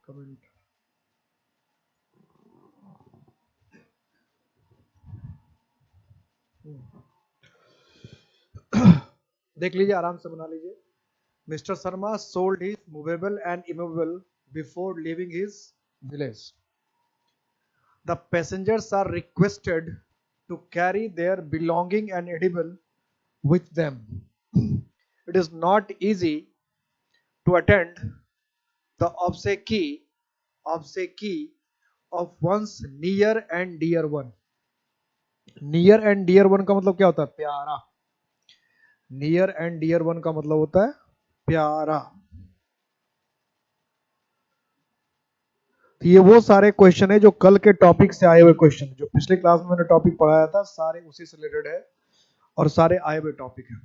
Comment. देख लीजिए, आराम से बना लीजिए। Mister Sharma sold his movable and immovable before leaving his village. The passengers are requested to carry their belonging and edible with them. It is not easy to attend the obsequy of one's near and dear one. Near and dear one का मतलब क्या होता है? प्यारा। Near and dear one का मतलब होता है प्यारा। तो ये वो सारे क्वेश्चन है जो कल के टॉपिक से आए हुए क्वेश्चन, जो पिछले क्लास में मैंने टॉपिक पढ़ाया था, सारे उसी से रिलेटेड है और सारे आए हुए टॉपिक है,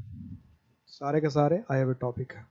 सारे के सारे आए हुए टॉपिक है।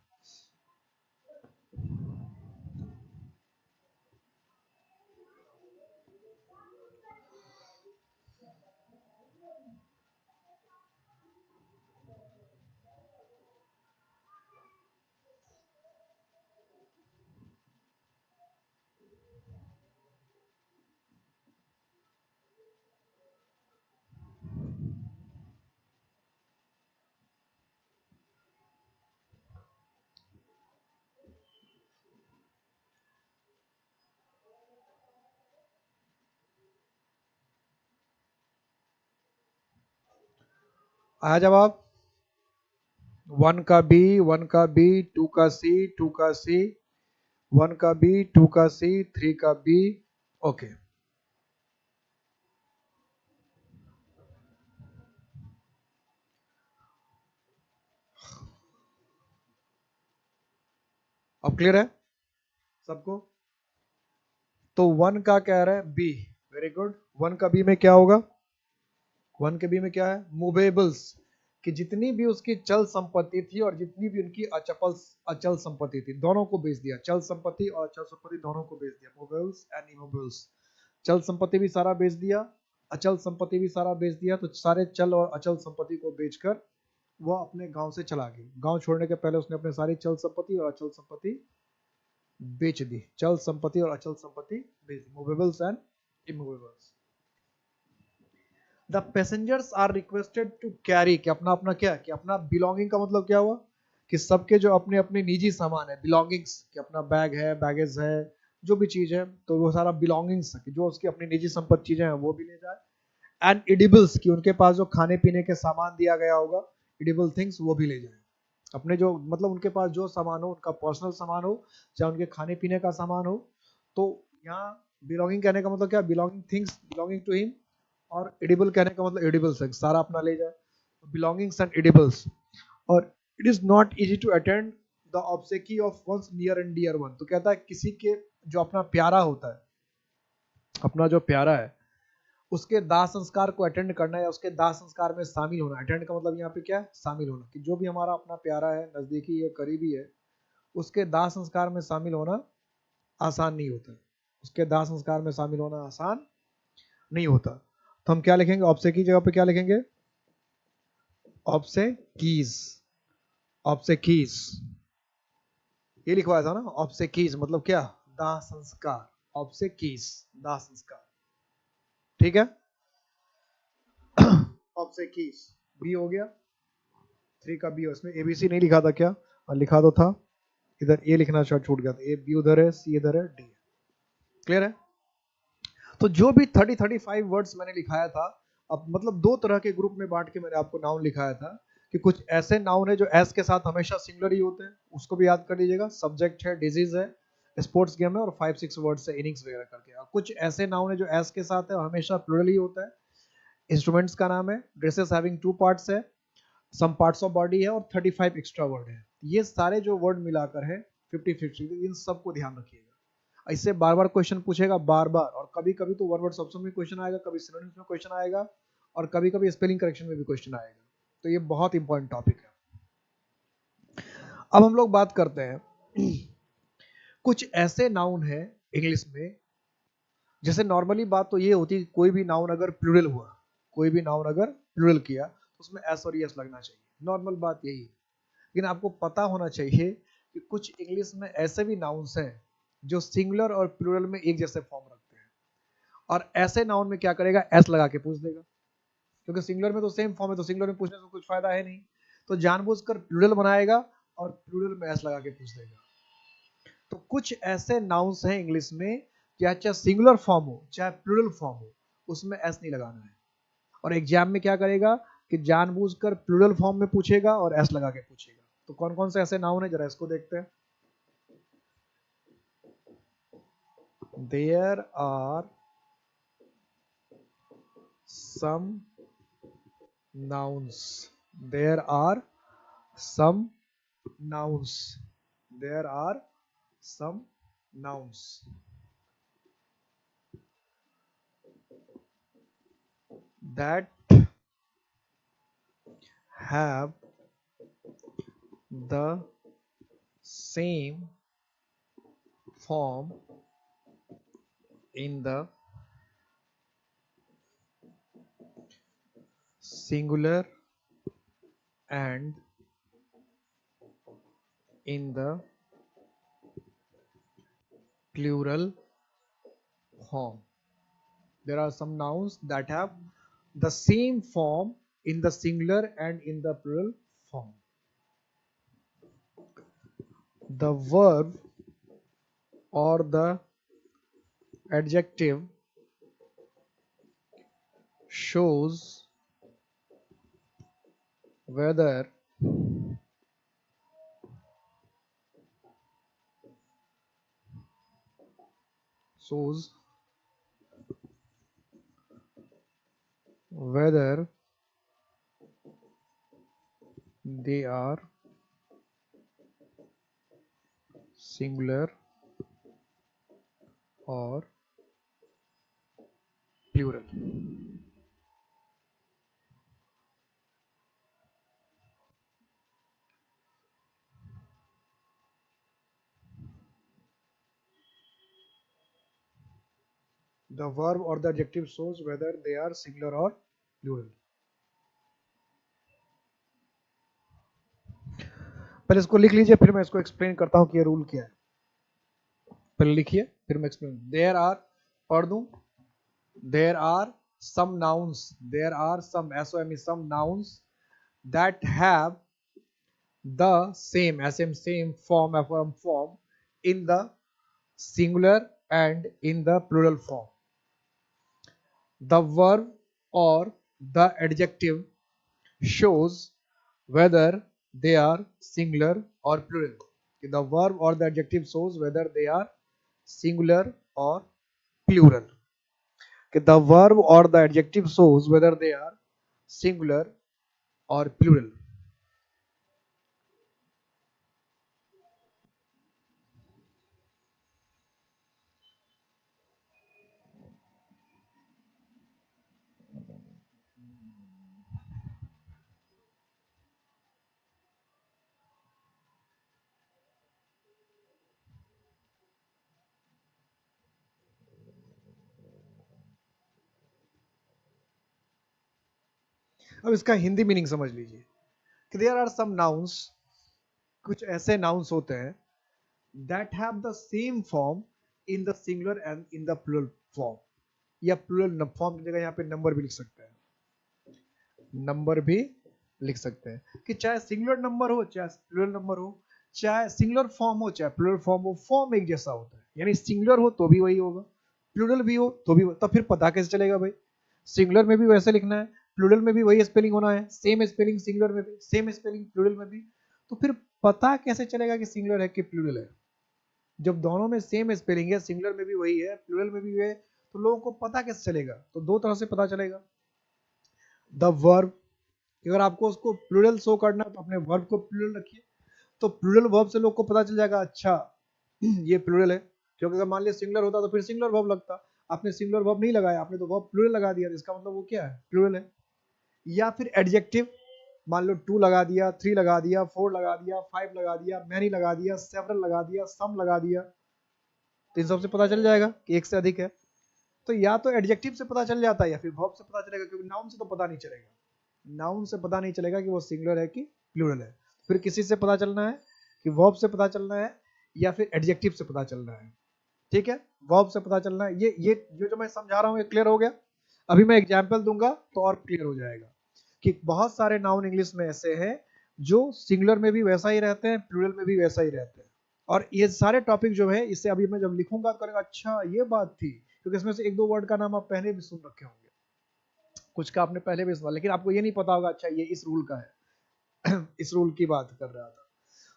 आया जवाब? 1 का बी, 1 का बी, 2 का सी, 2 का सी, 1 का बी, 2 का सी, 3 का बी। ओके, अब क्लियर है सबको? तो 1 का कह रहा है बी, वेरी गुड। 1 का बी में क्या होगा? 1 के बी में क्या है? मूवेबल्स, कि जितनी भी उसकी चल संपत्ति थी और जितनी भी उनकी अचल संपत्ति थी, दोनों को बेच दिया। चल संपत्ति और अचल संपत्ति दोनों को बेच दिया। मूवेबल्स एंड इमूवेबल्स, चल संपत्ति भी सारा बेच दिया, अचल संपत्ति भी सारा बेच दिया। तो सारे चल और अचल संपत्ति को बेचकर वो अपने गांव से चला गया। गांव छोड़ने के पहले उसने अपने सारी चल संपत्ति और अचल संपत्ति बेच दी। चल संपत्ति और अचल संपत्ति बेच दी, movables and immovables. The passengers are requested to carry, कि अपना अपना क्या, कि अपना बिलोंगिंग का मतलब क्या हुआ? कि सबके जो अपने अपने निजी सामान है, बिलोंगिंग्स, कि अपना बैग है, बैगेज है, जो भी चीज है, तो वो सारा बिलोंगिंग्स, कि जो उसकी अपनी निजी संपत्ति चीजें हैं वो भी ले जाए। एंड एडिबल्स, कि उनके पास जो खाने पीने के सामान दिया गया होगा, एडिबल थिंग्स, वो भी ले जाए। अपने जो मतलब उनके पास जो सामान हो, उनका पर्सनल सामान हो, चाहे उनके खाने पीने का सामान हो। तो यहाँ बिलोंगिंग कहने का मतलब क्या? Belonging things belonging to him, और एडिबल कहने का मतलब एडिबल्स है, सारा अपना ले जाए। Belongings and edibles. और it is not easy to attend the obsequies of one's near and dear one. तो कहता है किसी के जो अपना प्यारा होता है, अपना जो प्यारा है, उसके दाह संस्कार को अटेंड करना या उसके दाह संस्कार में शामिल होना। अटेंड का मतलब यहाँ पे क्या है? शामिल होना। कि जो भी हमारा अपना प्यारा है, नजदीकी है, करीबी है, उसके दाह संस्कार में शामिल होना आसान नहीं होता। उसके दाह संस्कार में शामिल होना आसान नहीं होता। तो हम क्या लिखेंगे? ऑब्सेकी की जगह पे क्या लिखेंगे? ऑब्सेकीज। ऑब्सेकीज ये लिखवाया था ना, ऑब्सेकीज मतलब क्या? दाह संस्कार। ऑब्सेकीज, दाह संस्कार, ठीक है। ऑब्सेकीज बी हो गया, 3 का बी। इसमें एबीसी नहीं लिखा था क्या? लिखा तो था, इधर ए लिखना शायद छूट गया था। ए बी उधर है, सी इधर है, डी। क्लियर है? तो जो भी 30-35 वर्ड्स मैंने लिखाया था, अब मतलब 2 तरह के ग्रुप में बांट के मैंने आपको नाउन लिखाया था। कि कुछ ऐसे नाउन है जो एस के साथ हमेशा सिंगुलर ही होते हैं, उसको भी याद कर लीजिएगा। सब्जेक्ट है, डिजीज है, स्पोर्ट्स गेम है, और 5-6 वर्ड्स है, इनिंग्स वगैरह करके। और कुछ ऐसे नाउन है जो एस के साथ है और हमेशा प्लूरल ही होता है। इंस्ट्रूमेंट्स का नाम है, ड्रेसेस हैविंग 2 पार्ट्स है, सम पार्ट्स ऑफ बॉडी है, और 35 एक्स्ट्रा वर्ड है। ये सारे जो वर्ड मिलाकर है 50-50, इन सबको ध्यान रखिएगा। इससे बार बार क्वेश्चन पूछेगा, बार बार। और कभी कभी तो वन वर्ड ऑप्शन में क्वेश्चन आएगा, कभी सिनोनिम्स में क्वेश्चन आएगा, और कभी कभी स्पेलिंग करेक्शन में भी क्वेश्चन आएगा। तो ये बहुत इंपॉर्टेंट टॉपिक है। अब हम लोग बात करते हैं कुछ ऐसे नाउन है इंग्लिश में, जैसे नॉर्मली बात तो ये होती है, कोई भी नाउन अगर प्लूरल हुआ, कोई भी नाउन अगर प्लूरल किया, तो उसमें एस और एस लगना चाहिए। नॉर्मल बात यही है। लेकिन आपको पता होना चाहिए कि कुछ इंग्लिश में ऐसे भी नाउन्स हैं जो सिंगुलर और प्लूरल में एक जैसे फॉर्म रखते हैं। और ऐसे नाउन में क्या करेगा, एस लगा के पूछ देगा, क्योंकि सिंगुलर में तो सेम फॉर्म है, तो सिंगुलर में पूछने से कुछ फायदा है नहीं, तो जानबूझकर प्लूरल बनाएगा और प्लूरल में एस लगा के पूछ देगा। तो कुछ ऐसे नाउन्स हैं इंग्लिश में, चाहे सिंगुलर फॉर्म हो चाहे प्लूरल फॉर्म हो, उसमें एस नहीं लगाना है। और एग्जाम में क्या करेगा कि जानबूझकर प्लूरल फॉर्म में पूछेगा और एस लगा के पूछेगा। तो कौन कौन से ऐसे नाउन है, जरा इसको देखते हैं। There are some nouns, there are some nouns, there are some nouns that have the same form in the singular and in the plural form. There are some nouns that have the same form in the singular and in the plural form. The verb or the adjective shows whether they are singular or plural. The verb or the adjective shows whether they are singular or plural. पहले इसको लिख लीजिए, फिर मैं इसको explain करता हूं कि ये रूल क्या है। पहले लिखिए फिर मैं एक्सप्लेन। देयर आर, पढ़ दूं, there are some nouns, there are some some nouns that have the same form in the singular and in the plural form. The verb or the adjective shows whether they are singular or plural. The verb or the adjective shows whether they are singular or plural. The verb or the adjective shows whether they are singular or plural. अब इसका Hindi meaning समझ लीजिए कि there are some nouns, कुछ ऐसे nouns होते हैं that have the same form in the singular and in the plural form, या प्लूरल फॉर्म की जगह यहाँ पे नंबर भी लिख सकते हैं, नंबर भी लिख सकते हैं कि चाहे सिंगुलर नंबर हो चाहे प्लूरल नंबर हो, चाहे सिंगुलर फॉर्म हो चाहे प्लूरल फॉर्म हो, फॉर्म एक जैसा होता है। यानी सिंगुलर हो तो भी वही होगा, प्लूरल भी हो तो भी, तो फिर पता कैसे चलेगा भाई? सिंगुलर में भी वैसे लिखना है, प्लूरल में भी वही स्पेलिंग होना है, सेम स्पेलिंग सिंगुलर में भी, सेम स्पेलिंग प्लूरल में भी, तो फिर पता कैसे चलेगा कि सिंगुलर है कि प्लूरल है? जब दोनों में सेम स्पेलिंग है, सिंगुलर में भी वही है प्लूरल में भी है, तो लोगों को पता कैसे चलेगा? तो दो तरह से पता चलेगा। द वर्ब, अगर आपको उसको प्लूरल शो करना है तो अपने वर्ब को प्लूरल रखिए, तो प्लूरल वर्ब से लोग को पता चल जाएगा अच्छा ये प्लूरल है। क्योंकि अगर मान लिया सिंगुलर होता तो फिर सिंगुलर वर्ब लगता, आपने सिंगुलर वर्ब नहीं लगाया, आपने तो वर्ब प्लूरल लगा दिया, इसका मतलब वो क्या है? प्लूरल है। या फिर एडजेक्टिव, मान लो 2 लगा दिया, 3 लगा दिया, 4 लगा दिया, 5 लगा दिया, मैनी लगा दिया, सेवरल लगा दिया, सम लगा दिया, तो इन सबसे पता चल जाएगा कि एक से अधिक है। तो या तो एडजेक्टिव से पता चल जाता है या फिर वर्ब से पता चलेगा, क्योंकि नाउन से तो पता नहीं चलेगा, नाउन से पता नहीं चलेगा कि वो सिंगुलर है कि प्लूरल है। फिर किसी से पता चलना है कि वर्ब से पता चलना है या फिर एडजेक्टिव से पता चलना है। ठीक है, वर्ब से पता चलना है। ये जो मैं समझा रहा हूँ ये क्लियर हो गया। अभी मैं एग्जाम्पल दूंगा तो और क्लियर हो जाएगा कि बहुत सारे नाउन इंग्लिश में ऐसे हैं जो सिंगुलर में भी वैसा ही रहते हैं, प्लूरल में भी वैसा ही रहते हैं। और ये सारे टॉपिक जो है इससे अभी मैं जब लिखूंगा तो करेंगे अच्छा ये बात थी, क्योंकि इसमें से एक दो वर्ड का नाम आप पहले भी सुन रखे होंगे, कुछ का आपने पहले भी सुना, लेकिन आपको ये नहीं पता होगा अच्छा ये इस रूल का है इस रूल की बात कर रहा था।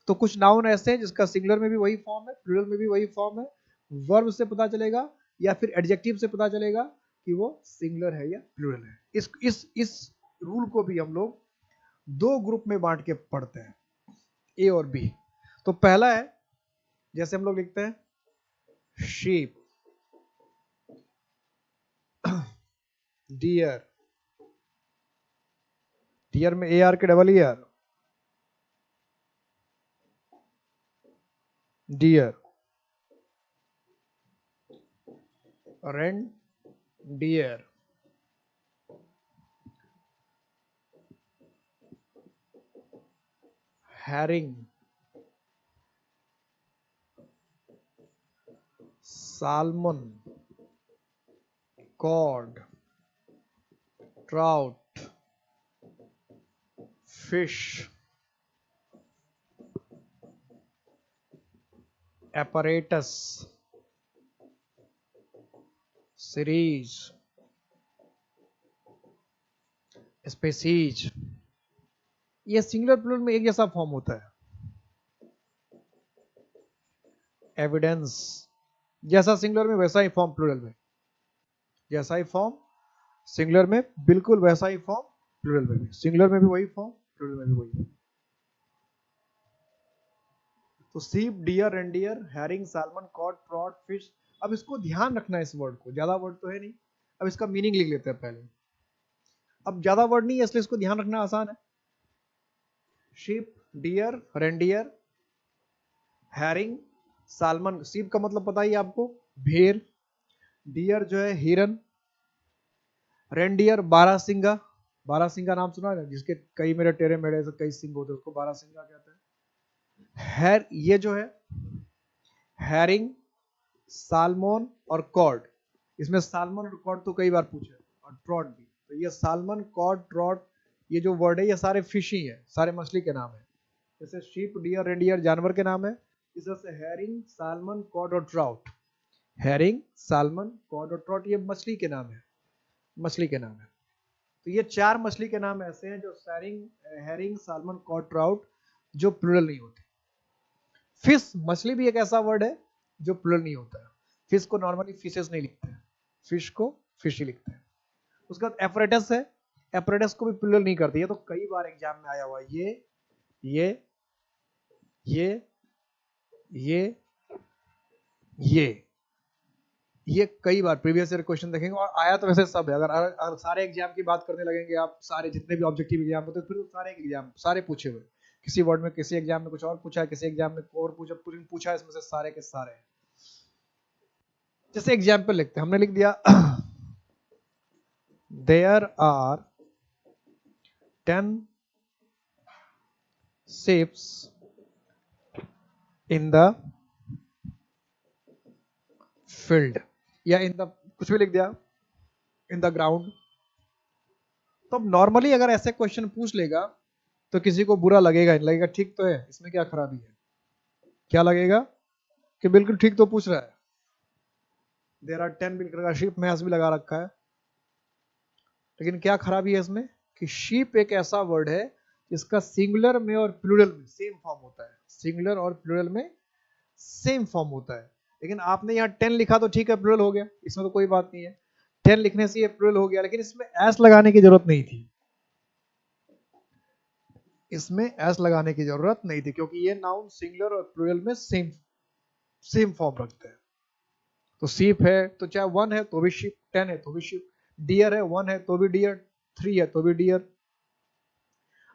तो कुछ नाउन ऐसे हैं जिसका सिंगुलर में भी वही फॉर्म है, प्लूरल में भी वही फॉर्म है। वर्ब से पता चलेगा या फिर एडजेक्टिव से पता चलेगा कि वो सिंगुलर है या प्लूरल है। इस रूल को भी हम लोग दो ग्रुप में बांट के पढ़ते हैं, ए और बी। तो पहला है, जैसे हम लोग लिखते हैं शीप, डियर, डियर में ए आर के double E R, deer, reindeer, herring, salmon, cod, trout, fish, apparatus, series, species। ये सिंगुलर प्लूरल में एक जैसा फॉर्म होता है। एविडेंस, जैसा सिंगुलर में वैसा ही फॉर्म प्लूरल में, जैसा ही फॉर्म सिंगुलर में बिल्कुल वैसा ही फॉर्म प्लूरल में भी, सिंगुलर में भी वही फॉर्म प्लूरल में भी वही। तो sheep, deer, reindeer, herring, salmon, cod, trout, fish. अब इसको ध्यान रखना है, इस वर्ड को, ज्यादा वर्ड तो है नहीं। अब इसका मीनिंग लिख लेते हैं पहले। अब ज्यादा वर्ड नहीं है इसलिए इसको ध्यान रखना आसान है। Sheep, deer, reindeer, herring, salmon. Sheep का मतलब पता ही आपको, भेड़। डियर जो है हिरन। रेंडियर बारहसिंगा, बारहसिंगा नाम सुना है, जिसके कई मेरे टेढ़े मेढ़े से कई सिंग होते हैं, उसको बारहसिंगा कहते हैं। हैर, ये जो है हैरिंग, सालमोन और कॉड। इसमें सालमन और कॉड तो कई बार पूछे, और ट्रॉट भी। तो ये सालमन, कॉड, ट्रॉट, ये जो वर्ड है ये सारे फिश ही है, सारे मछली के नाम है। जैसे शीप, डियर, रेंडियर जानवर के नाम है, इस तरह से हैरिंग, सालमन, कॉड और ट्राउट, हैरिंग, सालमन, कॉड और ट्राउट ये मछली के नाम है, मछली के नाम है। तो ये चार मछली के नाम ऐसे हैं जो हैरिंग, सालमन, कॉड, ट्राउट जो प्लूरल नहीं होते। फिश, मछली भी एक ऐसा वर्ड है जो प्लूरल नहीं होता है। फिश को नॉर्मली फिशेस नहीं लिखते हैं, फिश को फिश ही लिखते हैं। उसके बाद एपरेटस है, एपरेटस को भी प्लूरल नहीं करते। ये तो कई बार एग्जाम में आया हुआ है। ये ये ये ये कई बार प्रीवियस ईयर क्वेश्चन देखेंगे, और आया तो वैसे सब है। अगर सारे एग्जाम की बात करने लगेंगे आप, सारे जितने भी ऑब्जेक्टिव एग्जाम होते हैं, फिर सारे एग्जाम सारे पूछे हुए। किसी वर्ड में किसी एग्जाम में कुछ और पूछा है, किसी एग्जाम में और पूछा है, इसमें से सारे के सारे। जैसे एग्जाम्पल लिखते हैं, हमने लिख दिया there are 10 ships in the field, या इन द कुछ भी लिख दिया, इन द ग्राउंड। तो नॉर्मली अगर ऐसे क्वेश्चन पूछ लेगा तो किसी को बुरा लगेगा नहीं, लगेगा ठीक तो है, इसमें क्या खराबी है। क्या लगेगा कि बिल्कुल ठीक तो पूछ रहा है। देयर आर 10 बिल्कुल का शीप मैच भी लगा रखा है, लेकिन क्या खराबी है इसमें कि शीप एक ऐसा वर्ड है जिसका सिंगुलर में और प्लूरल में सेम फॉर्म होता है, सिंगुलर और प्लूरल में सेम फॉर्म होता है। लेकिन आपने यहाँ 10 लिखा तो ठीक है, प्लूरल हो गया, इसमें तो कोई बात नहीं है। 10 लिखने से ये प्लूरल हो गया, लेकिन इसमें एस लगाने की जरूरत नहीं थी, इसमें एस लगाने की जरूरत नहीं थी, क्योंकि ये नाउन सिंगुलर और प्लूरल में सेम सेम फॉर्म रखते हैं। तो सीप है तो चाहे 1 है तो भी शिप, 10 है तो भी शिप, डियर है 1 है तो भी डियर, 3 है तो भी डियर।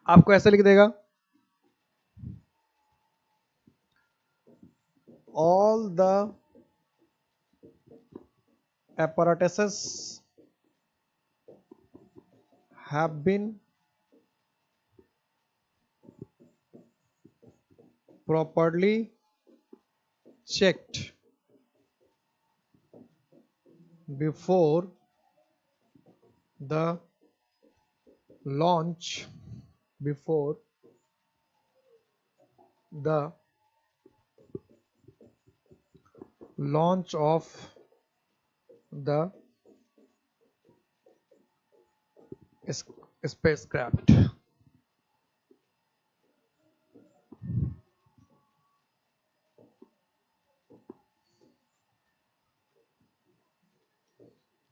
आपको ऐसे लिख देगा all the apparatuses have been properly checked before the launch before the launch of the spacecraft.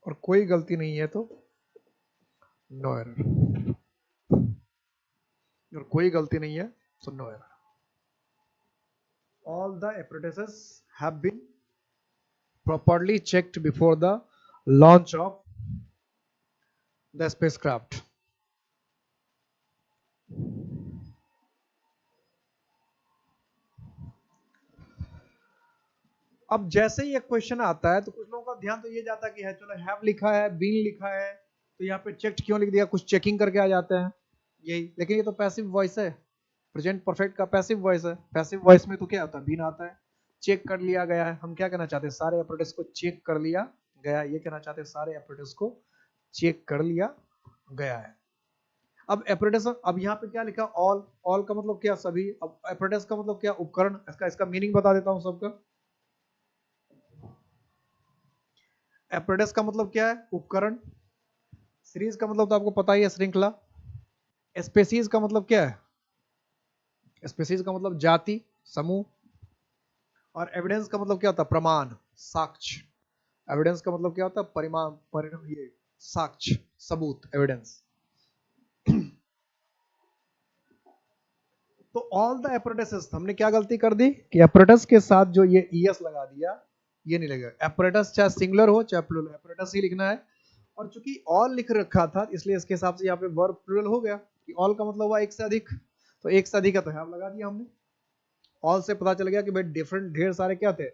और कोई गलती नहीं है तो नो एरर, और कोई गलती नहीं है तो no error. All the apparatuses have been properly checked before the launch of the spacecraft. अब जैसे ही एक क्वेश्चन आता है तो कुछ लोगों का ध्यान तो ये जाता है कि है चलो हैव लिखा है, बीन लिखा है, तो यहाँ पे चेक्ड क्यों लिख दिया, कुछ चेकिंग करके आ जाते हैं यही. लेकिन ये तो पैसिव वॉइस है, प्रेजेंट परफेक्ट का पैसिव वॉइस है. पैसिव वॉइस में तो क्या होता है, बीन आता है, चेक कर लिया गया है. हम क्या कहना चाहते हैं, सारे ऑपरेटर्स को चेक कर लिया गया, ये कहना चाहते हैं सारे ऑपरेटर्स को चेक कर लिया गया है. अब ऑपरेटर्स, अब यहाँ पे क्या लिखा, ऑल. ऑल का मतलब क्या, सभी. अब ऑपरेटर्स का मतलब क्या, उपकरण. इसका मीनिंग बता देता हूँ सबका. एपरेटस का मतलब क्या है, उपकरण. सीरीज का मतलब तो आपको पता ही है, श्रृंखला. स्पेसीज का मतलब क्या है, स्पेसीज का मतलब जाति, समूह. और एविडेंस का मतलब क्या होता है, प्रमाण, साक्ष्य. एविडेंस का मतलब क्या होता है, परिणाम, ये साक्ष्य, सबूत, एविडेंस. तो ऑल द एपरेटस, हमने क्या गलती कर दी कि एपरेटस के साथ जो ये ईएस लगा दिया, ये नहीं लगेगा. एपरेटस चाहे सिंगुलर हो चाहे प्लूरल, एपरेटस ही लिखना है. और चूंकि ऑल लिख रखा था इसलिए इसके हिसाब से यहाँ पे वर्ब प्लूरल हो गया कि ऑल का मतलब हुआ एक से अधिक, तो एक से अधिक है तो हैव लगा दिया हमने. ऑल से पता चल गया कि भाई डिफरेंट, ढेर सारे क्या थे,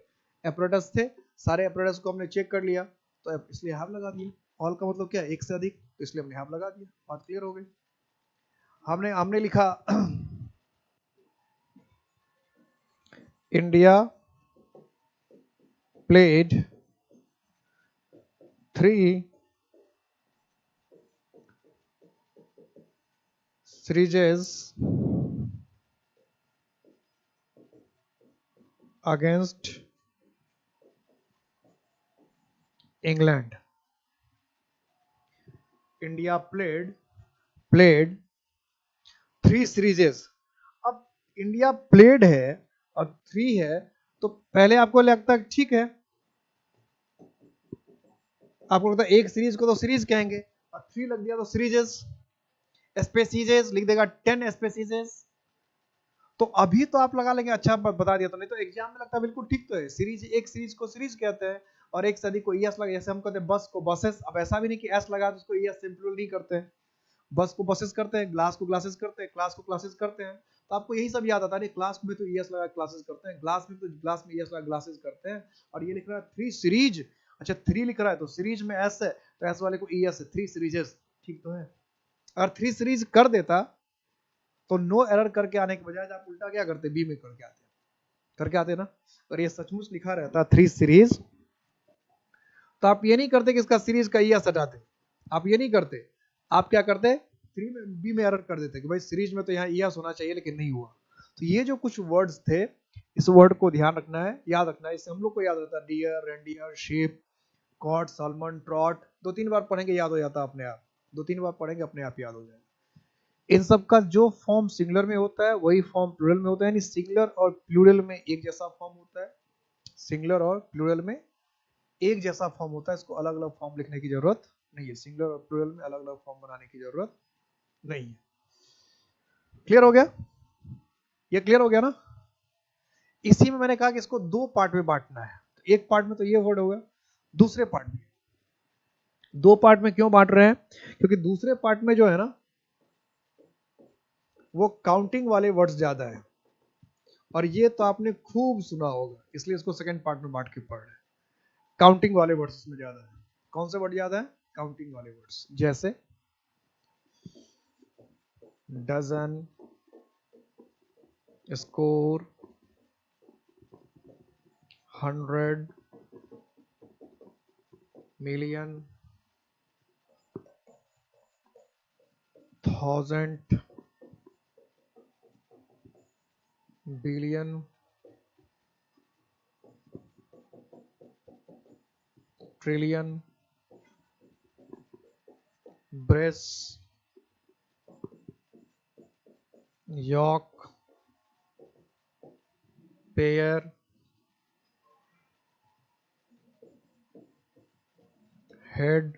एपरेटस थे. सारे एपरेटस को हमने चेक कर लिया तो इसलिए हैव लगा दिया. ऑल का मतलब क्या है, एक से अधिक, तो इसलिए हमने हैव लगा दिया. बात क्लियर हो गई. हमने हमने लिखा India played 3 series against England. India played 3 सीरीजेस. अब इंडिया प्लेड है और 3 है, तो पहले आपको लगता है ठीक है, आपको लगता है एक सीरीज को तो सीरीज कहेंगे, और 3 लग दिया तो सीरीजेस. स्पेसीजेस लिख देगा, 10 स्पेसीजेस. तो अभी तो आप लगा लेंगे अच्छा बता दिया तो, नहीं तो एग्जाम में लगता है बिल्कुल ठीक तो है. सीरीज, एक सीरीज को सीरीज कहते हैं और एक से अधिक को ईएस लगा. जैसे हम कहते हैं बस को बसेस. अब ऐसा भी नहीं कि एस लगा तो उसको ईएस सिंपल नहीं करते हैं. बस को बसेस करते हैं, ग्लास को ग्लासेस करते हैं, क्लास को क्लासेस करते हैं. तो आपको यही सब याद आता है, क्लास में तो ईएस लगा क्लासेस करते हैं, ग्लास में तो ग्लास में ईएस लगा ग्लासेस करते हैं. और ये लिख रहा है 3 सीरीज. अच्छा 3 लिख रहा है तो सीरीज में एस है तो एस वाले को ईएस है, 3 सीरीजेस. ठीक तो है. अगर 3 सीरीज कर देता तो नो एरर करके आने के बजाय आप उल्टा क्या करते, बी में करके आते ना. और ये सचमुच लिखा रहता 3 सीरीज, तो आप ये नहीं करते कि इसका सीरीज का ईएस हटाते. आप ये नहीं करते. आप क्या करते, 3 में बी में एरर कर देते कि भाई सीरीज में तो यहाँ ईएस होना चाहिए लेकिन नहीं हुआ. तो ये जो कुछ वर्ड्स थे, इस वर्ड को ध्यान रखना है, याद रखना है. इससे हम लोग को याद रहता है deer, reindeer, sheep, cod, salmon, trout. 2-3 बार पढ़ेंगे याद हो जाता अपने आप. 2-3 बार पढ़ेंगे अपने आप याद हो जाएगा. इन सब का जो फॉर्म सिंगुलर में होता है वही फॉर्म प्लूरल में होता है. यानी सिंगुलर और प्लूरल में एक जैसा फॉर्म होता है. सिंगुलर और प्लूरल में एक जैसा फॉर्म होता है. इसको अलग अलग फॉर्म लिखने की जरूरत नहीं है. सिंगुलर और प्लूरल में अलग अलग फॉर्म बनाने की जरूरत नहीं है. क्लियर हो गया, ये क्लियर हो गया ना. इसी में मैंने कहा कि इसको 2 पार्ट में बांटना है. तो एक पार्ट में तो ये वर्ड होगा, दूसरे पार्ट में 2 पार्ट में क्यों बांट रहे हैं, क्योंकि दूसरे पार्ट में जो है ना वो काउंटिंग वाले वर्ड्स ज्यादा है. और ये तो आपने खूब सुना होगा, इसलिए इसको सेकंड पार्ट में बांट के पढ़ रहे हैं. काउंटिंग वाले वर्ड्स इसमें ज्यादा है. कौन से वर्ड ज्यादा है, काउंटिंग वाले वर्ड्स. जैसे dozen, score, 100, million, thousand, billion, trillion, brace, yoke, pair, head,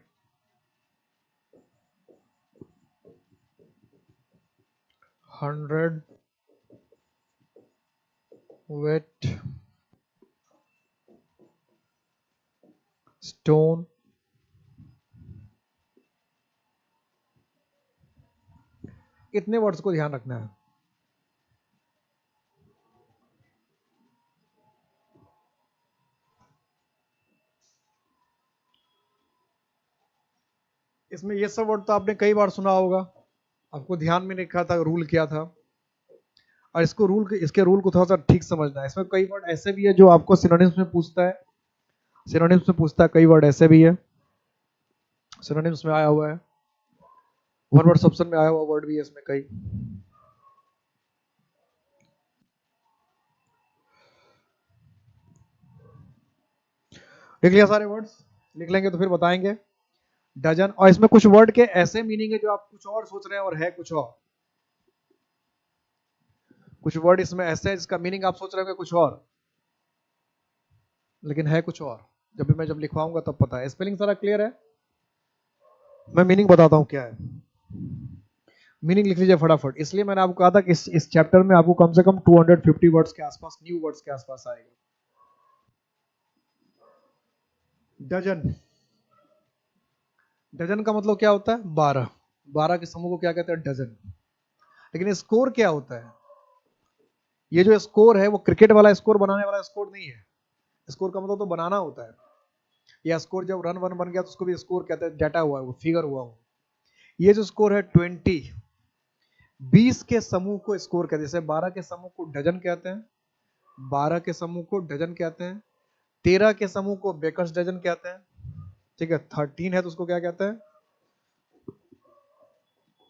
100, weight, stone, इतने वर्ड्स को ध्यान रखना है। इसमें ये सब वर्ड तो आपने कई बार सुना होगा, आपको ध्यान में नहीं रखा था रूल क्या था, और इसके रूल को थोड़ा सा ठीक समझना है। इसमें कई वर्ड ऐसे भी है जो आपको सिनोनिम्स में पूछता है, सिनोनिम्स में पूछता है, कई वर्ड ऐसे भी है सिनोनिम्स में आया हुआ है, वन वर्ड ऑप्शन में आया हुआ वर्ड भी है इसमें कई। लिख लिया सारे वर्ड्स? लिख लेंगे तो फिर बताएंगे। डजन, और इसमें कुछ वर्ड के ऐसे मीनिंग है जो आप कुछ और सोच रहे हैं और है कुछ और। कुछ वर्ड इसमें ऐसे है जिसका मीनिंग आप सोच रहे होंगे कुछ और, लेकिन है कुछ और। जब लिखवाऊंगा तब पता है। स्पेलिंग सारा क्लियर है? मैं मीनिंग बताता हूं क्या है। मीनिंग लिख लीजिए फटाफट। इसलिए मैंने आपको कहा था कि इस चैप्टर में आपको कम से कम 250 वर्ड्स के आसपास, न्यू वर्ड्स के आसपास आएगा। डजन, डजन का मतलब क्या होता है? 12। 12 के समूह को क्या कहते हैं? डजन। लेकिन स्कोर क्या होता है? ये जो स्कोर है वो क्रिकेट वाला स्कोर बनाने वाला स्कोर नहीं है। स्कोर का मतलब तो बनाना होता है। या स्कोर जब रन वन बन गया तो उसको भी स्कोर कहते हैं, डाटा हुआ वो, फिगर हुआ वो। ये जो स्कोर है 20, 20 के समूह को स्कोर कहते हैं। जैसे 12 के समूह को डजन कहते हैं, 12 के समूह को डजन कहते हैं। 13 के समूह को बेकर्स डजन कहते हैं। ठीक है, 13 है तो उसको क्या कहते हैं?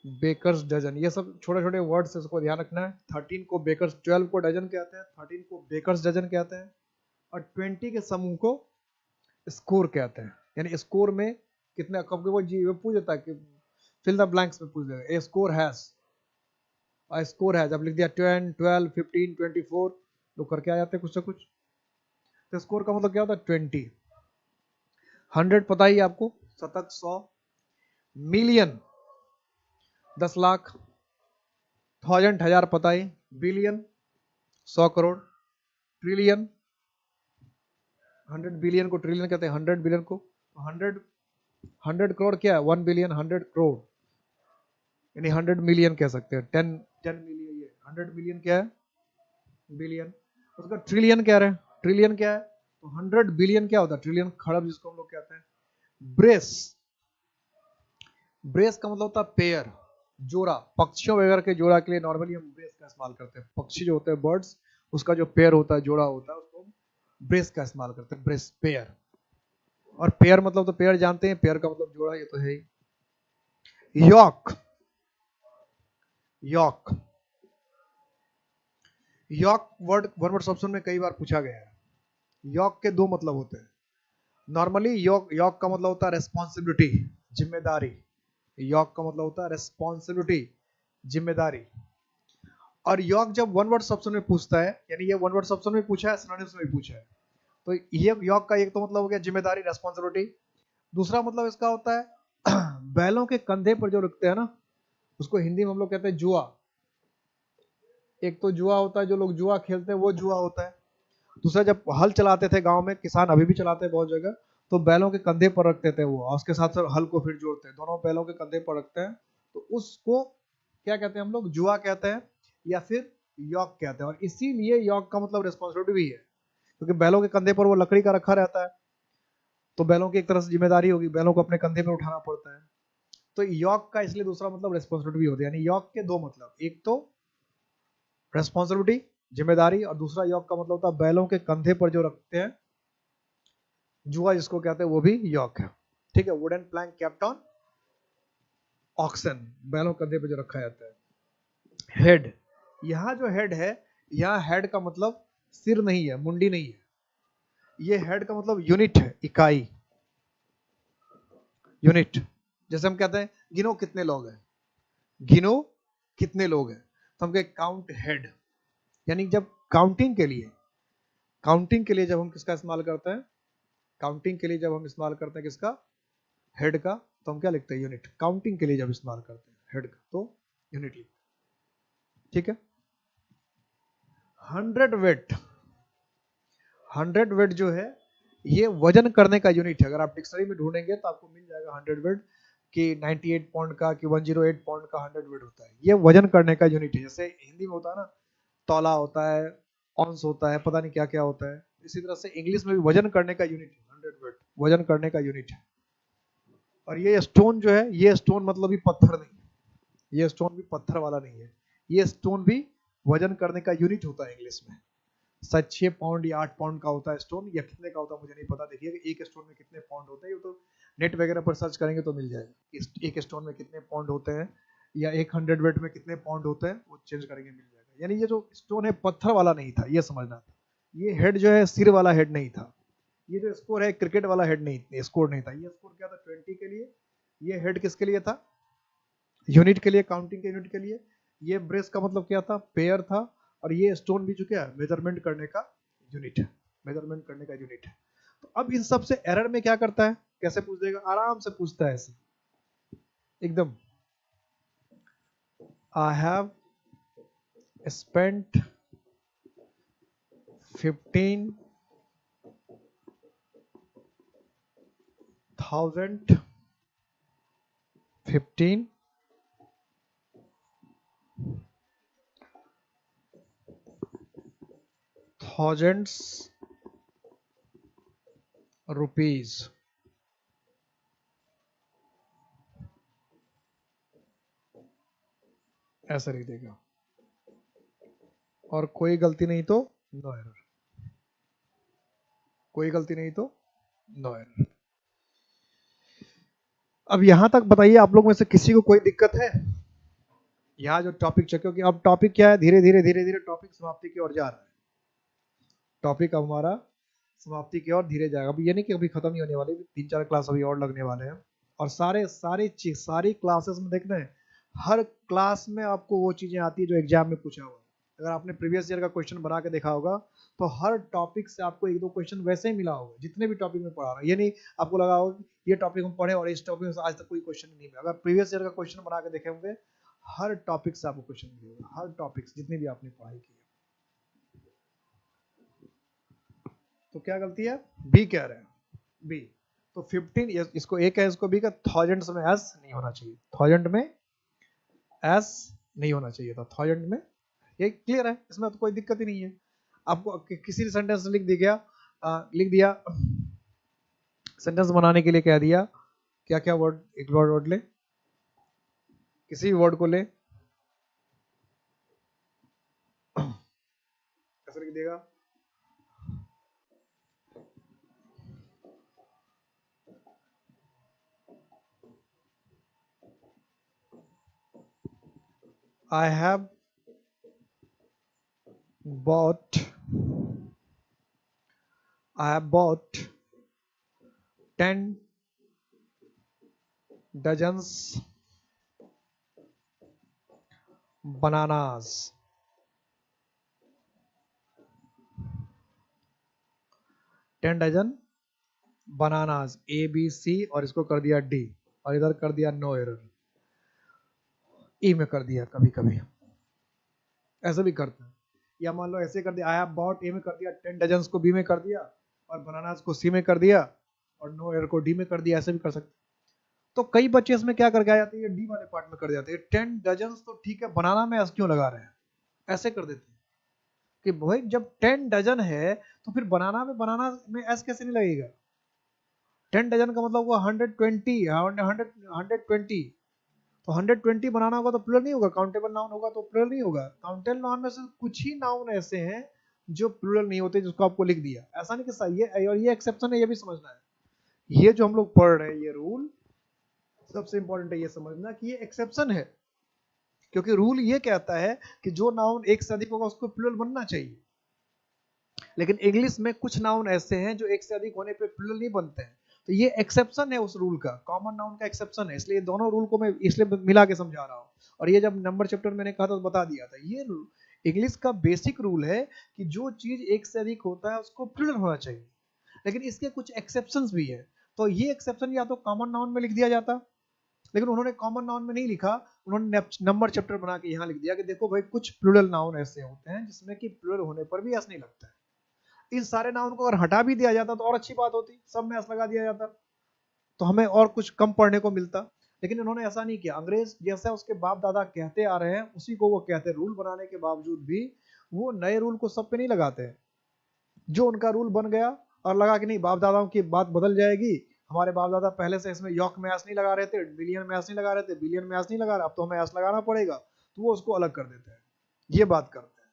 Baker's dozen. ये सब छोटे छोटे वर्ड्स है, उसको ध्यान रखना है। 13 को बेकर्स, 12 को डजन कहते हैं, 13 को बेकर्स डजन कहते हैं, और 20 के समूह को स्कोर कहते हैं। यानी स्कोर में कितने, कब वो जी वो पूछ देता है कि फिल द ब्लैंक्स में पूछ देगा, ए स्कोर हैज, और स्कोर हैज अब लिख दिया 10, 12, 15, 24, लोग करके आ जाते हैं कुछ ना कुछ। तो स्कोर का मतलब क्या होता है? 20। 100 पता ही आपको, शतक, 100। मिलियन 10 लाख, थाउजेंड हजार पता ही, बिलियन 100 करोड़, ट्रिलियन 100 बिलियन को ट्रिलियन कहते हैं, 100 बिलियन को। 100 करोड़ क्या है? 1 बिलियन, 100 करोड़ यानी 100 मिलियन कह सकते हैं। 10 मिलियन, ये 100 मिलियन क्या है? बिलियन। उसका ट्रिलियन कह रहे हैं, ट्रिलियन क्या है? तो 100 बिलियन क्या होता है? ट्रिलियन, खड़ब जिसको हम लोग कहते हैं। ब्रेस, ब्रेस का मतलब होता है पेयर, जोड़ा। पक्षियों वगैरह के जोड़ा के लिए नॉर्मली हम ब्रेस का इस्तेमाल करते हैं। पक्षी जो होते हैं, बर्ड्स, उसका जो पेयर होता है, जोड़ा होता है, उसको हम ब्रेस का इस्तेमाल करते हैं। Brace, pair. और पेयर मतलब तो पेयर जानते हैं, पेयर का मतलब जोड़ा, ये तो है ही। Yoke, yoke, yoke word one word option में कई बार पूछा गया है। यॉक के दो मतलब होते हैं। नॉर्मली यॉक, यॉक का मतलब होता है रेस्पॉन्सिबिलिटी, जिम्मेदारी। यॉक का मतलब होता है रेस्पॉन्सिबिलिटी, जिम्मेदारी। और यॉक जब वन वर्ड ऑप्शन में पूछता है, यानी ये वन वर्ड ऑप्शन में पूछा है, सिनोनिम्स में भी पूछा है, तो ये यॉक का एक तो मतलब हो गया जिम्मेदारी, रेस्पॉन्सिबिलिटी। दूसरा मतलब इसका होता है बैलों के कंधे पर जो रखते हैं ना, उसको हिंदी में हम लोग कहते हैं जुआ। एक तो जुआ होता है, जो लोग जुआ खेलते हैं वो जुआ होता है। दूसरा, जब हल चलाते थे गांव में, किसान अभी भी चलाते हैं बहुत जगह, तो बैलों के कंधे पर रखते थे वो, और उसके साथ साथ हल को फिर जोड़ते हैं, दोनों बैलों के कंधे पर रखते हैं, तो उसको क्या कहते हैं हम लोग? जुआ कहते हैं, या फिर यॉक कहते हैं। और इसीलिए यॉक का मतलब रिस्पॉन्सिबिलिटी भी है, क्योंकि बैलों के कंधे पर वो लकड़ी का रखा रहता है, तो बैलों की एक तरह से जिम्मेदारी होगी, बैलों को अपने कंधे पर उठाना पड़ता है। तो यॉक का इसलिए दूसरा मतलब रिस्पॉन्सिबिलिटी भी होती है। यानी यॉक के दो मतलब, एक तो रेस्पॉन्सिबिलिटी, जिम्मेदारी, और दूसरा यॉक का मतलब होता है बैलों के कंधे पर जो रखते हैं, जुआ जिसको कहते हैं वो भी यॉक है, ठीक है। Wooden plank kept on oxen, बैलों कंधे पे जो रखा जाता है। हेड, यहाँ जो हेड है, यहाँ हेड का मतलब सिर नहीं है, मुंडी नहीं है, ये हेड का मतलब यूनिट है, इकाई, यूनिट। जैसे हम कहते हैं गिनो कितने लोग हैं, गिनो कितने लोग हैं, तो हम कहें काउंट हेड। यानी जब काउंटिंग के लिए, काउंटिंग के लिए जब हम किसका इस्तेमाल करते हैं, काउंटिंग के लिए जब हम इस्तेमाल करते हैं किसका, हेड का, तो हम क्या लिखते हैं, यूनिट। काउंटिंग के लिए जब इस्तेमाल करते हैं हेड का तो यूनिट लिखते हैं, ठीक है। 100 वेट, 100 वेट जो है ये वजन करने का यूनिट है। अगर आप डिक्शनरी में ढूंढेंगे तो आपको मिल जाएगा 100 वेट कि 98 पाउंड का कि 108 पाउंड का 100 वेट होता है, ये वजन करने का यूनिट है। जैसे हिंदी में होता है ना, तौला होता है, ऑंस होता है, पता नहीं क्या क्या होता है, इसी तरह से इंग्लिश में भी वजन करने का यूनिट है 100 वेट, वजन करने का यूनिट है। और ये स्टोन जो है, ये स्टोन मतलब भी पत्थर नहीं, ये स्टोन भी पत्थर वाला नहीं है, ये स्टोन भी वजन करने का यूनिट होता है इंग्लिश में। शायद 6 पाउंड या 8 पाउंड का होता है स्टोन, या कितने का होता है मुझे नहीं पता। देखिए एक स्टोन में कितने पाउंड होते हैं, ये तो नेट वगैरह पर सर्च करेंगे तो मिल जाएगा, एक स्टोन में कितने पाउंड होते हैं, या एक 100 वेट में कितने पाउंड होते हैं, वो चेंज करेंगे मिल जाएगा। यानी ये जो स्टोन है पत्थर वाला नहीं था, ये समझना था। ये हेड जो है सिर वाला हेड नहीं था, ये जो स्कोर है क्रिकेट वाला हेड नहीं, स्कोर नहीं था। ये स्कोर क्या था 20 के लिए, ये हेड किसके लिए था, यूनिट के लिए, काउंटिंग के यूनिट के लिए। ये ब्रेस का मतलब क्या था, पेयर था। और ये स्टोन भी जो क्या है, मेजरमेंट करने का यूनिट है, मेजरमेंट करने का यूनिट है। तो अब इन सब से एरर में क्या करता है, कैसे पूछ देगा, आराम से पूछता है ऐसे एकदम, आई हैव स्पेंट 15,000 रुपीज, ऐसा लिख देगा। और कोई गलती नहीं तो नो एरर, कोई गलती नहीं तो नो एरर। अब यहां तक बताइए आप लोग में से किसी को कोई दिक्कत है, यहाँ जो टॉपिक चेक, क्योंकि अब टॉपिक क्या है, धीरे धीरे धीरे धीरे टॉपिक समाप्ति की ओर जा रहा है, टॉपिक अब हमारा समाप्ति की ओर धीरे जाएगा। अभी ये नहीं कि अभी खत्म ही होने वाली, 3-4 क्लास अभी और लगने वाले हैं। और सारी क्लासेस में देखना है, हर क्लास में आपको वो चीजें आती है जो एग्जाम में पूछा हुआ है। अगर आपने प्रीवियस ईयर का क्वेश्चन बना के देखा होगा तो हर टॉपिक से आपको 1-2 क्वेश्चन वैसे ही मिला होगा, जितने भी टॉपिक में पढ़ा रहा है। ये नहीं आपको लगा होगा कि ये टॉपिक हम पढ़े और इस टॉपिक में आज तक कोई क्वेश्चन नहीं मिला। अगर प्रीवियस ईयर का क्वेश्चन बना के देखे होंगे, हर टॉपिक से आपको क्वेश्चन मिलेगा, हर टॉपिक जितनी भी आपने पढ़ाई की है। तो क्या गलती है, बी कह रहे हैं, बी। तो 15, इसको ए है, इसको बी का, थाउजेंड्स में एस नहीं होना चाहिए, थाउजेंड में एस नहीं होना चाहिए था, थाउजेंड में। ये क्लियर है, इसमें तो कोई दिक्कत ही नहीं है। आपको किसी सेंटेंस लिख दिया, सेंटेंस बनाने के लिए कह दिया, क्या क्या वर्ड, एक वर्ड ले, किसी भी वर्ड को ले, कैसे लिख देगा, I have bought 10 dozens bananas, 10 dozen bananas, A B C, और इसको कर दिया डी, और इधर कर दिया नो एरर, ई में कर दिया। कभी कभी ऐसा भी करते हैं, या मान लो ऐसे कर दिया, आई हैव बॉट, ए में कर दिया, 10 डजन को बी में कर दिया, और बनानाज को सी में कर दिया, और नो एरर को डी में कर दिया, ऐसे भी कर सकते हैं। तो कई बच्चे इसमें क्या करके आ जाते हैं, डी वाले पार्ट में कर जाते हैं, 10 डजन तो ठीक है, बनाना में एस क्यों लगा रहे हैं, ऐसे कर देते हैं कि भाई जब 10 डजन है तो फिर बनाना में एस कैसे नहीं लगेगा। 10 डजन का मतलब हुआ 120, 120, तो 120 बनाना होगा तो प्लुरल नहीं होगा, काउंटेबल नाउन होगा तो प्लुरल नहीं होगा। काउंटेबल नाउन में से कुछ ही नाउन ऐसे हैं जो प्लूरल नहीं होते, जिसको आपको लिख दिया, ऐसा नहीं कि सही है, और ये एक्सेप्शन है, ये भी समझना है। ये जो हम लोग पढ़ रहे हैं ये रूल, सबसे इंपॉर्टेंट है ये समझना कि ये एक्सेप्शन है, क्योंकि रूल ये कहता है कि जो नाउन एक से अधिक होगा उसको प्लूरल बनना चाहिए, लेकिन इंग्लिश में कुछ नाउन ऐसे हैं जो एक से अधिक होने पे प्लूरल नहीं बनते हैं, तो ये एक्सेप्शन है उस रूल का, कॉमन नाउन का एक्सेप्शन है, इसलिए दोनों रूल को मैं इसलिए मिला के समझा रहा हूँ। और ये जब नंबर चैप्टर मैंने कहा था तो बता दिया था, ये इंग्लिश का बेसिक रूल है कि जो चीज एक से अधिक होता है उसको प्लूरल होना चाहिए, लेकिन इसके कुछ एक्सेप्शंस भी है। तो ये एक्सेप्शन या तो कॉमन नाउन में लिख दिया जाता, लेकिन उन्होंने कॉमन नाउन में नहीं लिखा, उन्होंने नंबर चैप्टर बना के यहाँ लिख दिया कि देखो भाई कुछ प्लूरल नाउन ऐसे होते हैं जिसमें कि प्लूरल होने पर भी एस नहीं लगता है। इन सारे नाउन को अगर हटा भी दिया जाता तो और अच्छी बात होती, सब में एस लगा दिया जाता तो हमें और कुछ कम पढ़ने को मिलता, लेकिन उन्होंने ऐसा नहीं किया। अंग्रेज जैसा उसके बाप दादा कहते आ रहे हैं उसी को वो कहते हैं, रूल बनाने के बावजूद भी वो नए रूल को सब पे नहीं लगाते हैं। जो उनका रूल बन गया और लगा कि नहीं बाप दादाओं की बात बदल जाएगी, हमारे बाप दादा पहले से इसमें यॉक में एस नहीं लगा रहे थे, बिलियन में एस नहीं लगा रहे थे, बिलियन में एस नहीं लगा रहे, अब तो हमें एस लगाना पड़ेगा, तो वो उसको अलग कर देते हैं। ये बात करते हैं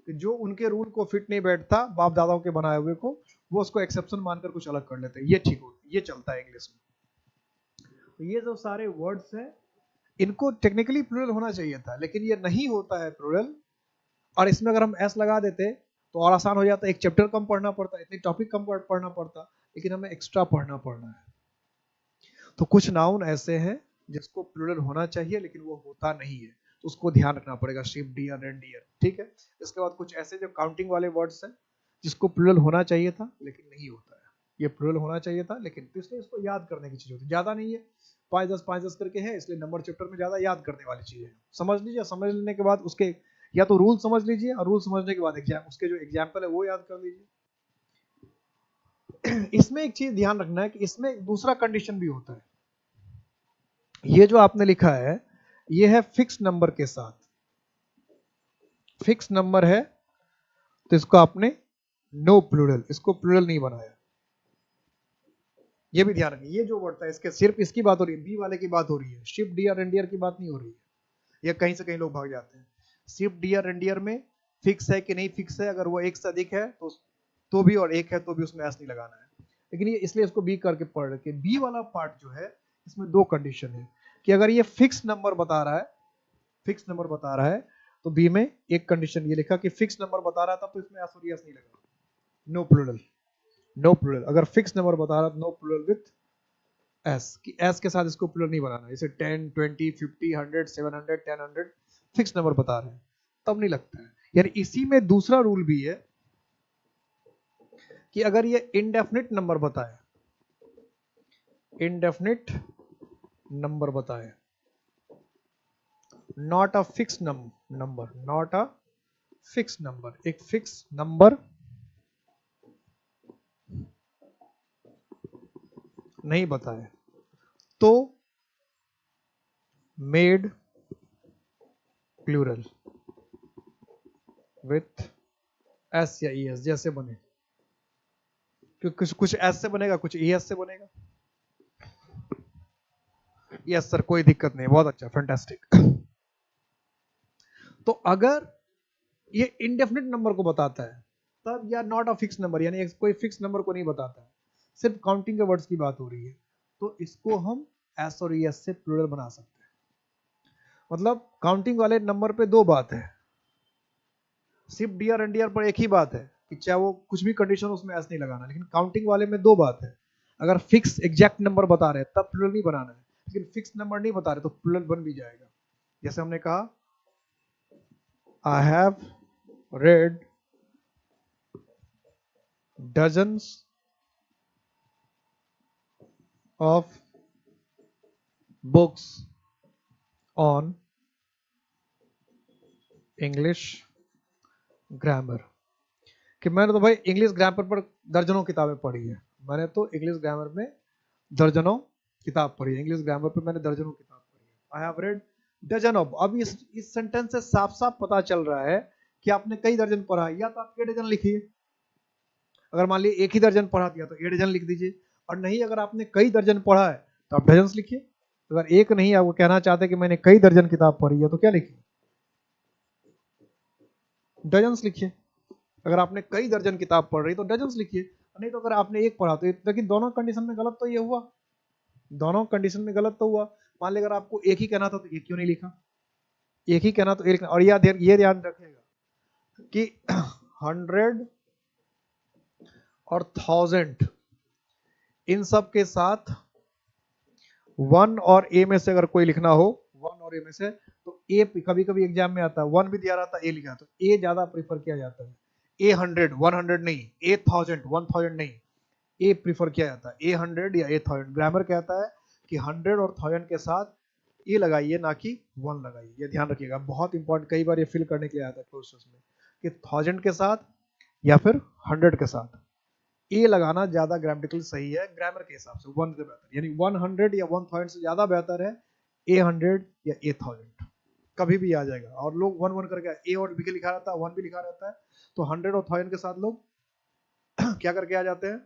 कि जो उनके रूल को फिट नहीं बैठता बाप दादाओं के बनाए हुए को, वो उसको एक्सेप्शन मानकर कुछ अलग कर लेते हैं। ये ठीक हो, ये चलता है इंग्लिश में। तो ये जो सारे वर्ड्स हैं इनको टेक्निकली प्लूरल होना चाहिए था, लेकिन ये नहीं होता है प्लूरल, और इसमें अगर हम एस लगा देते तो और आसान हो जाता, एक चैप्टर कम पढ़ना पड़ता, इतनी टॉपिक कम पढ़ना पड़ता, लेकिन हमें एक्स्ट्रा पढ़ना है। तो कुछ नाउन ऐसे हैं जिसको प्लूरल होना चाहिए लेकिन वो होता नहीं है, तो उसको ध्यान रखना पड़ेगा, शिप, डियर, रेंडियर, ठीक है। इसके बाद कुछ ऐसे जो काउंटिंग वाले वर्ड्स हैं जिसको प्लूरल होना चाहिए था लेकिन नहीं होता है, ये प्लूरल होना चाहिए था लेकिन, तो इसलिए इसको याद करने की चीज होती है, ज्यादा नहीं है, 5-10 करके है, इसलिए नंबर चैप्टर में ज्यादा याद करने वाली चीज है। समझ लीजिए, समझ लेने के बाद उसके या तो रूल समझ लीजिए, और रूल समझने के बाद एग्जाम, उसके जो एग्जाम्पल है वो याद कर लीजिए। इसमें एक चीज ध्यान रखना है कि इसमें एक दूसरा कंडीशन भी होता है। ये जो आपने लिखा है ये है फिक्स नंबर के साथ, फिक्स नंबर है तो इसको आपने नो प्लूरल, इसको प्लूरल नहीं बनाया। ये भी ध्यान रखिए, ये जो वर्ड था इसके सिर्फ इसकी बात हो रही है, बी वाले की बात हो रही है, शिप, डियर, रेंडियर की बात नहीं हो रही है। ये कहीं से कहीं लोग भाग जाते हैं। शिप, डियर, रेंडियर में फिक्स है कि नहीं फिक्स है, अगर वो एक से अधिक है तो भी, और एक है तो भी उसमें एस नहीं लगाना है, लेकिन ये इसलिए इसको बी करके पढ़ रखे। बी वाला पार्ट जो है इसमें दो कंडीशन है कि अगर ये फिक्स नंबर बता रहा है, फिक्स नंबर बता रहा है, तो बी में एक कंडीशन ये लिखा कि फिक्स नंबर बता रहा था तो इसमें एस और एस नहीं लगा, नो प्लूरल, नो प्लूरल। अगर फिक्स नंबर बता रहा नो प्लूरल विथ एस, कि एस के साथ इसको प्लूरल नहीं बनाना, जैसे 10, 20, 50, 100, 700, 1000 फिक्स नंबर बता रहे हैं तब नहीं लगता है। यानी इसी में दूसरा रूल भी है कि अगर ये इंडेफिनिट नंबर बताए, इंडेफिनिट नंबर बताए, not a fix number, not a fix number, एक फिक्स नंबर नहीं बताए तो मेड प्लूरल विथ एस या ई एस, जैसे बने, क्योंकि कुछ एस से बनेगा, कुछ ई एस से बनेगा। यस सर, कोई दिक्कत नहीं, बहुत अच्छा, फैंटास्टिक। तो अगर ये इंडेफिनिट नंबर को बताता है तब, या नॉट अ फिक्स नंबर यानी कोई फिक्स नंबर को नहीं बताता है, सिर्फ काउंटिंग के वर्ड्स की बात हो रही है, तो इसको हम एस और एस से प्लूरल बना सकते हैं। मतलब काउंटिंग वाले नंबर पे दो बात है, सिर्फ डियर एंड डियर पर एक ही बात है कि चाहे वो कुछ भी कंडीशन उसमें एस नहीं लगाना, लेकिन काउंटिंग वाले में दो बात है, अगर फिक्स एग्जैक्ट नंबर बता रहे तब प्लूरल नहीं बनाना है, लेकिन फिक्स नंबर नहीं बता रहे तो प्लूरल बन भी जाएगा। जैसे हमने कहा I have read dozens of books on English grammar, कि मैंने तो भाई इंग्लिश ग्रामर पर दर्जनों किताबें पढ़ी है, मैंने तो इंग्लिश ग्रामर में दर्जनों किताब पढ़ी है, इंग्लिश ग्रामर पे मैंने दर्जनों किताब पढ़ी है। I have read dozen of, अब इस सेंटेंस से साफ साफ पता चल रहा है कि आपने कई दर्जन पढ़ा है, या तो आप 8 डजन लिखिए, अगर मान लीजिए एक ही दर्जन पढ़ा दिया तो 8 डजन लिख दीजिए, और नहीं अगर आपने कई दर्जन पढ़ा है तो आप डजन लिखिए। अगर एक नहीं आपको कहना चाहते कि मैंने कई दर्जन किताब पढ़ी है तो क्या लिखिए, डजन लिखिए। अगर आपने कई दर्जन किताब पढ़ रही तो डजन्स लिखिए, नहीं तो अगर आपने एक पढ़ा तो लेकिन दोनों कंडीशन में गलत तो ये हुआ, दोनों कंडीशन में गलत तो हुआ। मान ली अगर आपको एक ही कहना था तो एक क्यों नहीं लिखा, एक ही कहना तो एक लिखना। और ये ध्यान रखिएगा कि 100 और 1000 इन सब के साथ 1 और ए में से अगर कोई लिखना हो, 1 और ए में से, तो ए कभी कभी एग्जाम में आता है 1 भी दिया रहता है, ए लिखा, तो ए ज्यादा प्रीफर किया जाता है। ए 100 100 नहीं, ए 1000 1000 नहीं, ए प्रीफर किया जाता है, ए 100 या ए 1000। ग्रामर कहता है कि 100 और 1000 के साथ ए लगाइए, ना कि 1 लगाइए, ये ध्यान रखिएगा, बहुत इंपॉर्टेंट। कई बार ये फिल करने के लिए आता है क्वेश्चंस में कि 1000 के साथ या फिर 100 के साथ ए लगाना ज्यादा ग्रामेटिकल सही है ग्रामर के हिसाब से, 1 से बेहतर, यानी 100 या 1000 से ज्यादा बेहतर है ए 100 या ए 1000, कभी भी आ जाएगा। और लोग 1 1 करके ए और बी के लिखा रहता है, 1 भी लिखा रहता है, तो 100 और 1000 के साथ लोग क्या करके आ जाते हैं,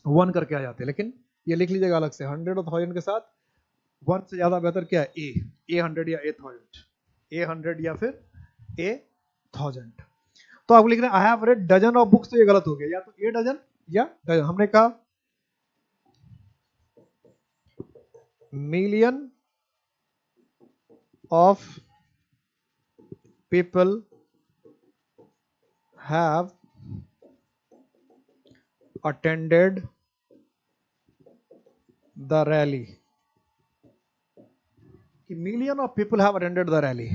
1 करके आ जाते हैं। लेकिन ये लिख लीजिएगा अलग से, 100 और 1000 के साथ 1 से ज्यादा बेहतर क्या है, ए 100 या ए 1000, ए 100 या फिर ए 1000। तो आपको लिखना I have read dozen of books, तो ये गलत हो गया, या तो ए डजन या डजन। हमने कहा million of people have attended the rally, कि million of people have attended the rally,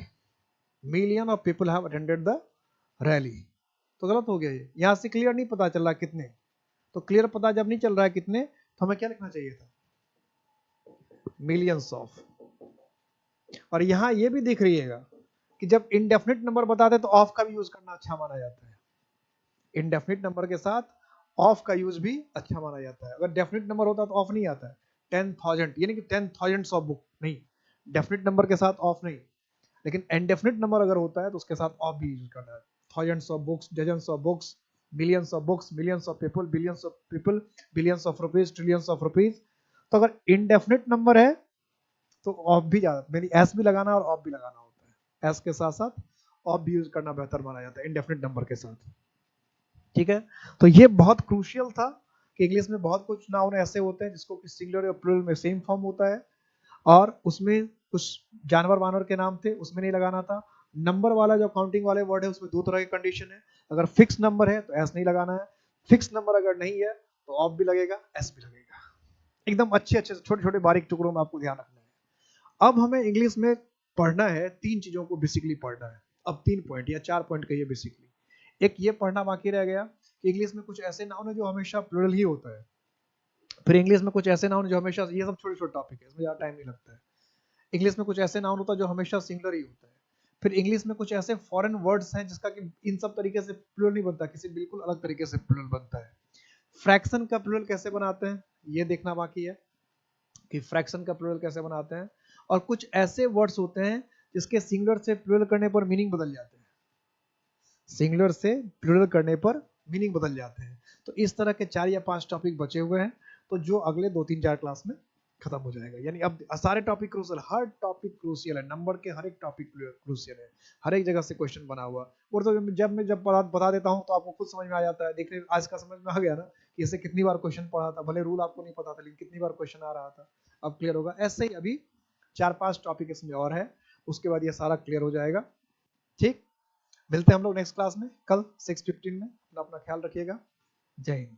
million of people have attended the rally, तो गलत हो गया ये। यहां से क्लियर नहीं पता चल रहा कितने, तो क्लियर पता जब नहीं चल रहा है कितने, तो हमें क्या लिखना चाहिए था, मिलियंस ऑफ। और यहां ये भी देख रहिएगा कि जब इंडेफिनिट नंबर बताते तो ऑफ का भी यूज करना अच्छा माना जाता है, इंडेफिनिट नंबर के साथ ऑफ का यूज भी अच्छा माना जाता है। अगर डेफिनिट नंबर होता तो ऑफ नहीं आता है, 10,000 यानी कि 10,000 ऑफ बुक नहीं, डेफिनिट नंबर के साथ ऑफ नहीं। लेकिन इनडेफिनिट नंबर अगर होता है तो उसके साथ ऑफ भी यूज करना है, thousands of books, dozens of books, millions of books, millions of people, billions of people, billions of rupees, trillions of rupees. तो अगर इनडेफिनिट नंबर है तो ऑफ भी ज्यादा, यानी एस भी लगाना और ऑफ भी लगाना होता है, एस के साथ साथ ऑफ भी यूज करना बेहतर माना जाता है इनडेफिनिट नंबर के साथ, ठीक है। तो ये बहुत क्रूशियल था कि इंग्लिश में बहुत कुछ नाउन ऐसे होते हैं जिसको कि सिंगुलर या प्लूरल में सेम फॉर्म होता है, और उसमें कुछ जानवर वानवर के नाम थे उसमें नहीं लगाना था। नंबर वाला जो काउंटिंग वाले वर्ड है उसमें दो तरह की कंडीशन है, अगर फिक्स नंबर है तो एस नहीं लगाना है, फिक्स नंबर अगर नहीं है तो ऑफ भी लगेगा, एस भी लगेगा। एकदम अच्छे अच्छे छोटे छोटे बारीक टुकड़ों में आपको ध्यान रखना है। अब हमें इंग्लिश में पढ़ना है, 3 चीजों को बेसिकली पढ़ना है। अब 3 पॉइंट या 4 पॉइंट कहिए बेसिकली। एक ये पढ़ना बाकी रह गया कि इंग्लिश में कुछ ऐसे नाउन है जो हमेशा प्लूरल ही होता है, फिर इंग्लिश में कुछ ऐसे नाउन जो हमेशा, ये सब छोटे छोटे टॉपिक है, इसमें ज्यादा टाइम नहीं लगता है। इंग्लिश में कुछ ऐसे नाउन होता है जो हमेशा सिंगुलर ही होता है। फिर इंग्लिश में कुछ ऐसे फॉरेन वर्ड्स हैं जिसका कि इन सब तरीके से प्लूरल नहीं बनता, किसी बिल्कुल अलग तरीके से प्लूरल बनता है। फ्रैक्शन का प्लूरल कैसे बनाते हैं ये देखना बाकी है कि फ्रैक्शन का प्लूरल कैसे बनाते हैं। और कुछ ऐसे वर्ड्स होते हैं जिसके सिंगुलर से प्लूरल करने पर मीनिंग बदल जाते हैं, सिंगुलर से प्लूरल करने पर मीनिंग बदल जाते हैं। तो इस तरह के 4 या 5 टॉपिक बचे हुए हैं, तो जो अगले 2-3-4 क्लास में खत्म हो जाएगा। यानी अब सारे टॉपिक क्रूशियल, हर टॉपिक क्रूशियल है, नंबर के हर एक टॉपिक क्रूशियल है, हर एक जगह से क्वेश्चन बना हुआ। और तो जब मैं बता देता हूँ तो आपको खुद समझ में आ जाता है। देखने आज का समझ में आ गया ना कि इसे कितनी बार क्वेश्चन पढ़ा था, भले रूल आपको नहीं पता था लेकिन कितनी बार क्वेश्चन आ रहा था, अब क्लियर होगा। ऐसे ही अभी 4-5 टॉपिक इसमें और है, उसके बाद ये सारा क्लियर हो जाएगा। ठीक, मिलते हैं हम लोग नेक्स्ट क्लास में कल 6:15 में। अपना ख्याल रखिएगा। जय हिंद।